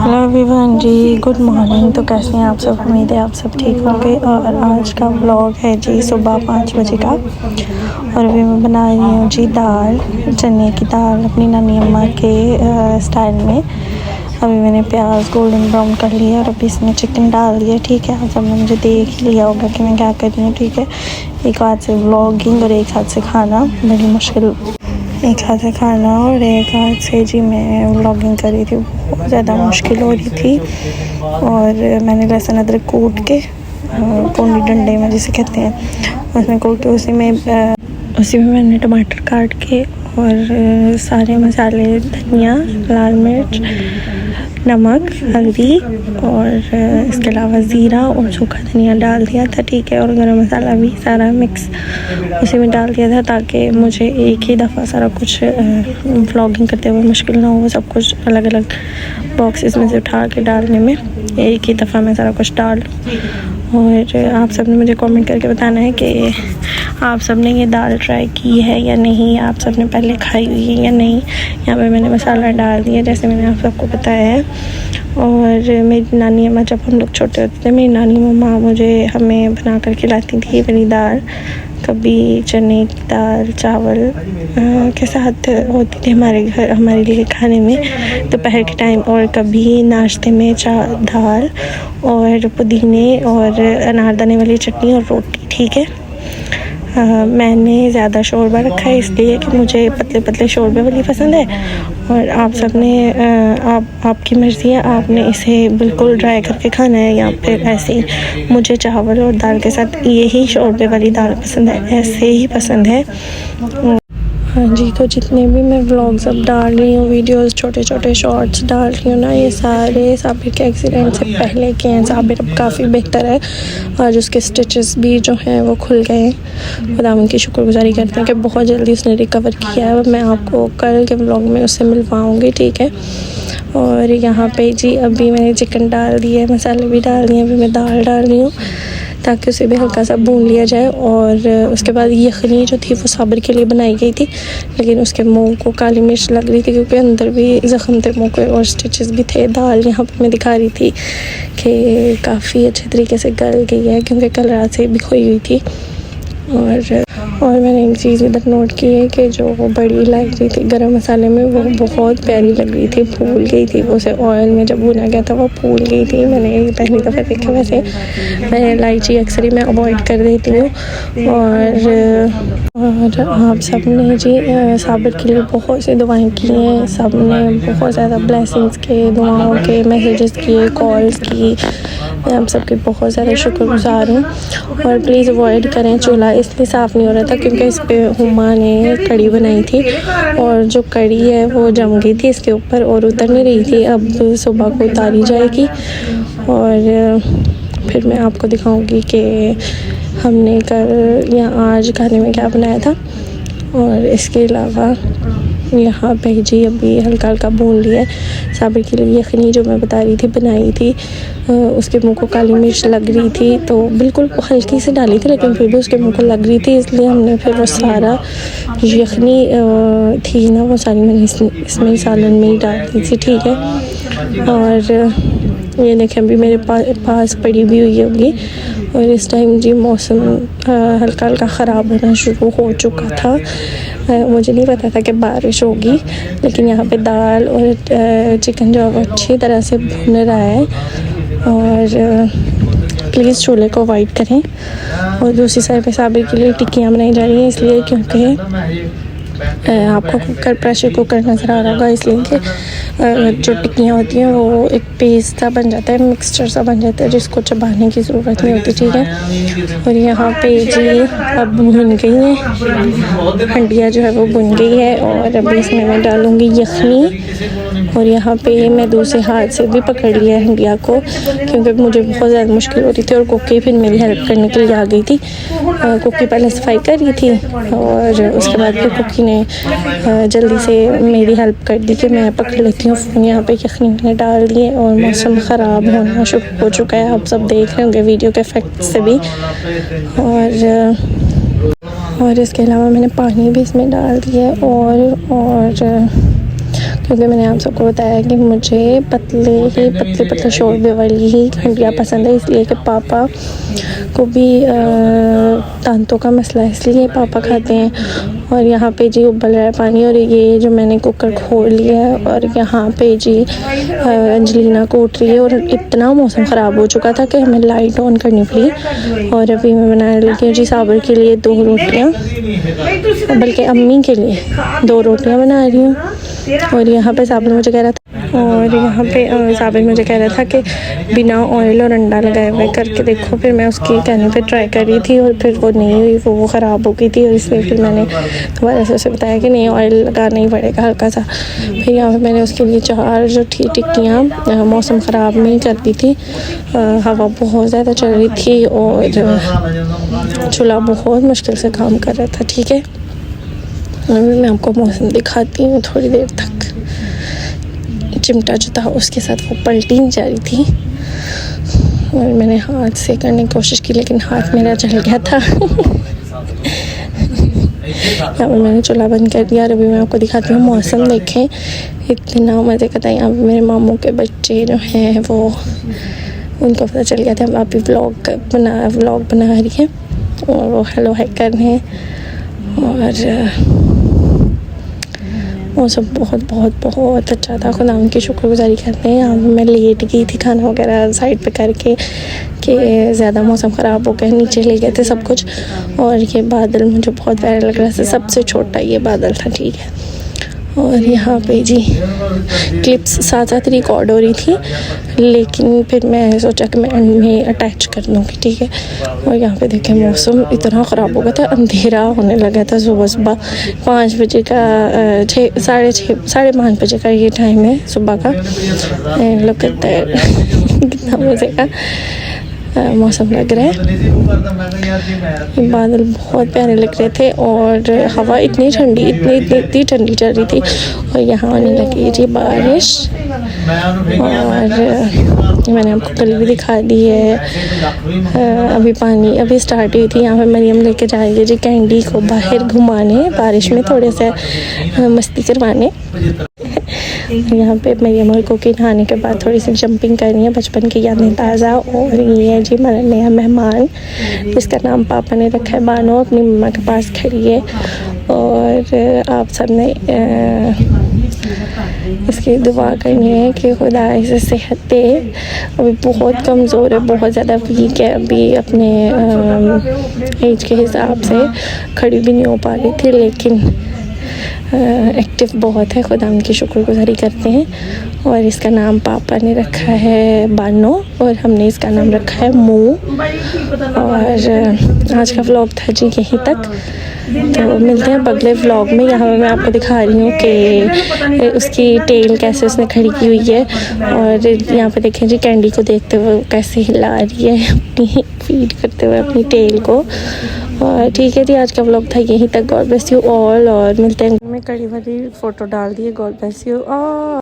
Hello everyone जी, good morning. तो कैसे हैं आप सब? उम्मीद है आप सब ठीक होंगे। और आज का व्लॉग है जी सुबह 5 बजे का। और अभी मैं बना रही हूँ जी दाल, चने की दाल अपनी नानी अम्मा के स्टाइल में। अभी मैंने प्याज गोल्डन ब्राउन कर लिया और अभी इसमें चिकन डाल दिया। ठीक है, आप सब ने मुझे देख ही लिया होगा कि मैं क्या कर रही हूँ। ठीक है, एक हाथ से व्लॉगिंग और एक हाथ से खाना, बड़ी मुश्किल। एक हाथ से खाना और एक हाथ से जी मैं व्लॉगिंग कर रही थी। बहुत ज़्यादा मुश्किल हो रही थी। और मैंने लहसुन अदरक कूट के कौनी डंडे में जिसे कहते हैं उसमें कूट के उसी में मैंने टमाटर काट के और सारे मसाले, धनिया, लाल मिर्च, नमक, हल्दी और इसके अलावा ज़ीरा और सूखा धनिया डाल दिया था। ठीक है, और गरम मसाला भी सारा मिक्स उसी में डाल दिया था ताकि मुझे एक ही दफ़ा सारा कुछ व्लॉगिंग करते हुए मुश्किल ना हो। सब कुछ अलग अलग बॉक्सेस में से उठा के डालने में एक ही दफ़ा मैं सारा कुछ डाल लूँ। और आप सब ने मुझे कमेंट करके बताना है कि आप सब ने ये दाल ट्राई की है या नहीं, आप सब ने पहले खाई हुई है या नहीं। यहाँ पे मैंने मसाला डाल दिया जैसे मैंने आप सबको बताया है। और मेरी नानी अम्मा, जब हम लोग छोटे होते थे, मेरी नानी मम्मा हमें बना कर खिलाती थी मेरी दाल। कभी चने की दाल चावल के साथ होती थी हमारे घर, हमारे लिए खाने में दोपहर के टाइम। और कभी नाश्ते में दाल और पुदीने और अनारदाने वाली चटनी और रोटी। ठीक है, मैंने ज़्यादा शोरबा रखा है इसलिए कि मुझे पतले पतले शोरबे वाली पसंद है। और आप सब ने आपकी मर्ज़ी है, आपने इसे बिल्कुल ड्राई करके खाना है या फिर ऐसे ही। मुझे चावल और दाल के साथ यही शोरबे वाली दाल पसंद है, ऐसे ही पसंद है। हाँ जी, तो जितने भी मैं व्लॉग्स अब डाल रही हूँ, वीडियोस, छोटे छोटे शॉर्ट्स डाल रही हूँ ना, ये सारे साबिर के एक्सीडेंट से पहले के हैं। साबिर अब काफ़ी बेहतर है, आज उसके स्टिचेस भी जो हैं वो खुल गए हैं। खुदा उनकी शुक्रगुजारी करते हैं कि बहुत जल्दी उसने रिकवर किया है। मैं आपको कल के व्लॉग में उससे मिलवाऊँगी। ठीक है, और यहाँ पे जी अभी मैंने चिकन डाल दिया है, मसाले भी डाल दिए, अभी मैं दाल डाल रही हूँ ताकि उसे भी हल्का सा भून लिया जाए। और उसके बाद यखनी जो थी वो साबिर के लिए बनाई गई थी, लेकिन उसके मुंह को काली मिर्च लग रही थी क्योंकि अंदर भी ज़ख्म थे मुंह के और स्टिचेस भी थे। दाल यहाँ पे मैं दिखा रही थी कि काफ़ी अच्छे तरीके से गल गई है क्योंकि कल रात से भी खोई हुई थी। और मैंने एक चीज़ इधर नोट की है कि जो वो बड़ी इलायची थी गरम मसाले में, वो बहुत प्यारी लग रही थी, फूल गई थी। वो उसे ऑयल में जब भुना गया था वो फूल गई थी। मैंने पहली दफ़ा देखा। वैसे मैं इलायची अक्सर ही मैं अवॉइड कर देती हूँ। और आप सब ने जी साबिर के लिए बहुत सी दुआएं की हैं। सब ने बहुत ज़्यादा ब्लेसिंग्स के, दुआओं के मैसेजेस किए, कॉल्स की। मैं आप सबके बहुत ज़्यादा शुक्रगुजार हूँ। और प्लीज़ अवॉइड करें, चूल्हा इसलिए साफ़ नहीं हो रहा था क्योंकि इस पर हुमा ने कड़ी बनाई थी और जो कड़ी है वो जम गई थी इसके ऊपर और उतर नहीं रही थी। अब सुबह को उतारी जाएगी और फिर मैं आपको दिखाऊंगी कि हमने कल या आज खाने में क्या बनाया था। और इसके अलावा यहाँ पे जी अभी हल्का हल्का भून लिया है। साबिर के लिए यखनी जो मैं बता रही थी बनाई थी, उसके मुंह को काली मिर्च लग रही थी तो बिल्कुल हल्की से डाली थी, लेकिन फिर भी उसके मुंह को लग रही थी, इसलिए हमने फिर वो सारा यखनी थी ना वो सारी मैंने इसमें सालन में ही डाल दी थी। ठीक है, और ये देखें अभी मेरे पास पड़ी भी हुई होगी। और इस टाइम जी मौसम हल्का हल्का ख़राब होना शुरू हो चुका था। मुझे नहीं पता था कि बारिश होगी, लेकिन यहाँ पे दाल और चिकन जो है वो अच्छी तरह से भुन रहा है। और प्लीज़ चूल्हे को अवॉइड करें। और दूसरी साइड पे साबिर के लिए टिक्कियाँ बनाई जा रही हैं, इसलिए क्योंकि आपको प्रेशर कुकर नज़र आ रहा होगा, इसलिए कि जो टिक्कियाँ होती हैं वो एक पेस्ट सा बन जाता है, मिक्सचर सा बन जाता है जिसको चबाने की ज़रूरत नहीं होती। ठीक है, और यहाँ पे जी अब भुन गई है हंडिया जो है वो भुन गई है। और अभी इसमें मैं डालूँगी यखनी। और यहाँ पे मैं दूसरे हाथ से भी पकड़ लिया है हंडिया को क्योंकि मुझे बहुत ज़्यादा मुश्किल हो रही थी। और कुकी फिर मेरी हेल्प करने के लिए आ गई थी। कुकी पहले सफाई कर रही थी और उसके बाद फिर कुकी ने जल्दी से मेरी हेल्प कर दी कि मैं पकड़ लेती हूँ फ़ोन। यहाँ पे यखनी मैंने डाल दिए और मौसम ख़राब होना शुरू हो चुका है, आप सब देख रहे होंगे वीडियो के इफेक्ट से भी। और इसके अलावा मैंने पानी भी इसमें डाल दिया और क्योंकि मैंने आप सबको बताया कि मुझे पतले शोरबे वाली ही हंडिया पसंद है, इसलिए कि पापा को भी दांतों का मसला है, इसलिए पापा खाते हैं। और यहाँ पे जी उबल रहा है पानी, और ये जो मैंने कुकर खोल लिया है, और यहाँ पे जी अंजलिना कूट रही है। और इतना मौसम ख़राब हो चुका था कि हमें लाइट ऑन करनी पड़ी। और अभी मैं बनाने लगी हूँ जी साबर के लिए 2 रोटियाँ, बल्कि अम्मी के लिए 2 रोटियाँ बना रही हूँ। और यहाँ पे साबर मुझे कह रहा था कि बिना ऑयल और अंडा लगाए हुए करके देखो। फिर मैं उसकी कहने पे ट्राई कर रही थी, और फिर वो नहीं हुई, वो ख़राब हो गई थी। और इसलिए फिर मैंने दोबारा से उसे बताया कि नहीं, ऑयल लगाना ही पड़ेगा हल्का सा। फिर यहाँ पे मैंने उसके लिए 4 जो टिक्कियाँ मौसम ख़राब में ही कर दी थी। हवा बहुत ज़्यादा चल रही थी और चूल्हा बहुत मुश्किल से काम कर रहा था। ठीक है, मैं आपको मौसम दिखाती हूँ थोड़ी देर तक। चिमटा जो था उसके साथ वो पलटी नहीं जा रही थी, और मैंने हाथ से करने की कोशिश की, लेकिन हाथ मेरा जल गया था। यहाँ पर मैंने चूल्हा बंद कर दिया। और अभी मैं आपको दिखाती हूँ मौसम। देखें इतना मज़े का था। यहाँ पर मेरे मामू के बच्चे जो हैं वो, उनको पता चल गया था हम अभी व्लॉग बना रही हैं, और वो हेलो हाय कर रहे हैं। और मौसम बहुत अच्छा था। खुदा उनकी शुक्रगुजारी करते हैं। यहाँ मैं लेट गई थी खाना वगैरह साइड पे करके कि ज़्यादा मौसम ख़राब हो गया, नीचे ले गए थे सब कुछ। और ये बादल मुझे बहुत प्यारा लग रहा था, सबसे छोटा ये बादल था। ठीक है, और यहाँ पे जी क्लिप्स साथ रिकॉर्ड हो रही थी, लेकिन फिर मैं सोचा कि मैं एंड में अटैच कर दूँगी। ठीक है, और यहाँ पे देखें मौसम इतना ख़राब हो गया था, अंधेरा होने लगा था। सुबह 5 बजे का 6:30 5 बजे का ये टाइम है सुबह का। लोग कहते हैं कितना मज़े का मौसम लग रहा है। बादल बहुत प्यारे लग रहे थे, और हवा इतनी ठंडी चल रही थी। और यहाँ आने लगी जी बारिश, और मैंने आपको कल भी दिखा दी है। अभी स्टार्ट हुई थी। यहाँ पे मरियम लेके जा रही है जी कैंडी को बाहर घुमाने, बारिश में थोड़े से मस्ती करवाने। यहाँ पे मरियम और कोकी नहाने के बाद थोड़ी सी जंपिंग करनी है, बचपन की यादें ताज़ा। और ये है जी मेरा नया मेहमान, इसका नाम पापा ने रखा है बानो, अपनी मम्मा के पास खड़ी है। और आप सब ने इसकी दुआ करनी है कि खुदा इसे सेहत दे। अभी बहुत कमज़ोर है, बहुत ज़्यादा वीक है, अभी अपने एज के हिसाब से खड़ी भी नहीं हो पा रही थी, लेकिन एक्टिव बहुत है। खुदा उनकी शुक्रगुजारी करते हैं। और इसका नाम पापा ने रखा है बानो, और हमने इसका नाम रखा है मू। और आज का व्लॉग था जी यहीं तक, तो मिलते हैं अगले व्लॉग में। यहाँ मैं आपको दिखा रही हूँ कि उसकी टेल कैसे उसने खड़ी की हुई है। और यहाँ पे देखें जी कैंडी को देखते हुए कैसे हिला रही है, अपनी फीड करते हुए अपनी टेल को। और ठीक है जी, आज का व्लॉग था यहीं तक। गॉड ब्लेस यू ऑल, और मिलते हैं। मैं कड़ी वाली फ़ोटो डाल दी है, गॉड ब्लेस यू ऑल।